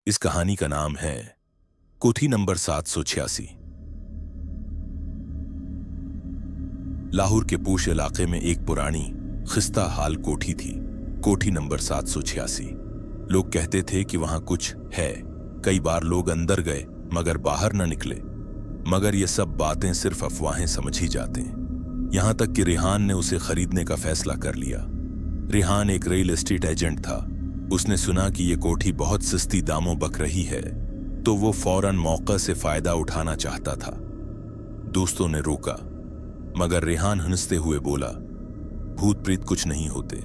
इस कहानी का नाम है कोठी नंबर 786। लाहौर के पूश इलाके में एक पुरानी खिस्ता हाल कोठी थी, कोठी नंबर 786। लोग कहते थे कि वहां कुछ है। कई बार लोग अंदर गए मगर बाहर न निकले, मगर ये सब बातें सिर्फ अफवाहें समझ ही जाते हैं। यहां तक कि रिहान ने उसे खरीदने का फैसला कर लिया। रिहान एक रियल एस्टेट एजेंट था। उसने सुना कि ये कोठी बहुत सस्ती दामों बक रही है, तो वो फौरन मौका से फायदा उठाना चाहता था। दोस्तों ने रोका, मगर रिहान हंसते हुए बोला, भूत प्रेत कुछ नहीं होते,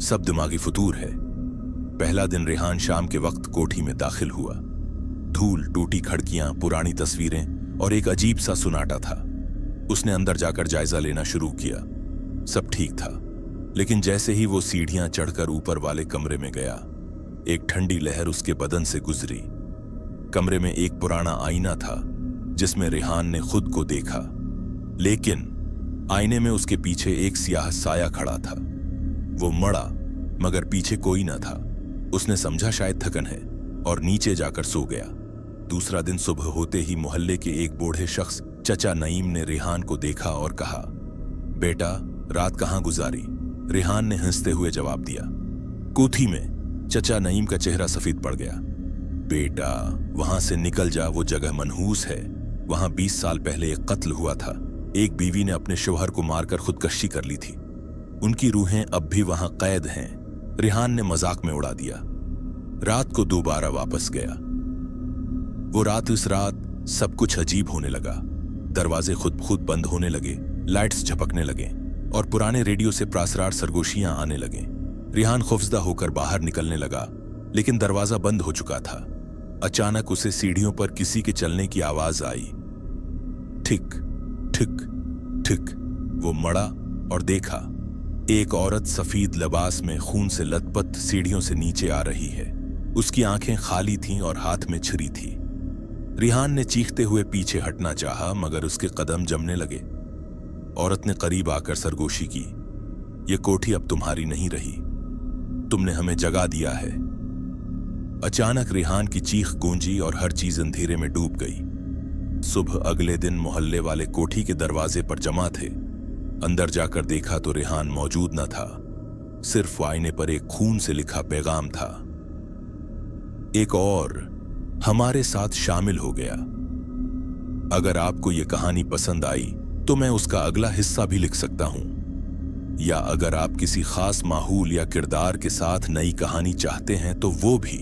सब दिमागी फतूर है। पहला दिन रिहान शाम के वक्त कोठी में दाखिल हुआ। धूल, टूटी खिड़कियां, पुरानी तस्वीरें और एक अजीब सा सुनाटा था। उसने अंदर जाकर जायजा लेना शुरू किया। सब ठीक था, लेकिन जैसे ही वो सीढ़ियां चढ़कर ऊपर वाले कमरे में गया, एक ठंडी लहर उसके बदन से गुजरी। कमरे में एक पुराना आईना था जिसमें रिहान ने खुद को देखा, लेकिन आईने में उसके पीछे एक सियाह साया खड़ा था। वो मड़ा, मगर पीछे कोई न था। उसने समझा शायद थकन है और नीचे जाकर सो गया। दूसरा दिन सुबह होते ही मोहल्ले के एक बूढ़े शख्स चचा नईम ने रिहान को देखा और कहा, बेटा रात कहां गुजारी? रिहान ने हंसते हुए जवाब दिया, कोठी में। चचा नईम का चेहरा सफेद पड़ गया। बेटा वहां से निकल जा, वो जगह मनहूस है। वहां 20 साल पहले एक कत्ल हुआ था। एक बीवी ने अपने शौहर को मारकर खुदकशी कर ली थी। उनकी रूहें अब भी वहां कैद हैं। रिहान ने मजाक में उड़ा दिया। रात को दोबारा वापस गया। इस रात सब कुछ अजीब होने लगा। दरवाजे खुद बंद होने लगे, लाइट्स झपकने लगे और पुराने रेडियो से प्रासरार सरगोशियां आने लगे। रिहान खौफजदा होकर बाहर निकलने लगा, लेकिन दरवाजा बंद हो चुका था। अचानक उसे सीढ़ियों पर किसी के चलने की आवाज आई। ठिक ठिक ठिक। वो मड़ा और देखा, एक औरत सफेद लिबास में खून से लथपथ सीढ़ियों से नीचे आ रही है। उसकी आंखें खाली थीं और हाथ में छुरी थी। रिहान ने चीखते हुए पीछे हटना चाहा, मगर उसके कदम जमने लगे। औरत ने करीब आकर सरगोशी की, यह कोठी अब तुम्हारी नहीं रही, तुमने हमें जगा दिया है। अचानक रिहान की चीख गूंजी और हर चीज अंधेरे में डूब गई। सुबह अगले दिन मोहल्ले वाले कोठी के दरवाजे पर जमा थे। अंदर जाकर देखा तो रिहान मौजूद न था। सिर्फ आईने पर एक खून से लिखा पैगाम था, एक और हमारे साथ शामिल हो गया। अगर आपको यह कहानी पसंद आई तो मैं उसका अगला हिस्सा भी लिख सकता हूं, या अगर आप किसी खास माहौल या किरदार के साथ नई कहानी चाहते हैं तो वो भी।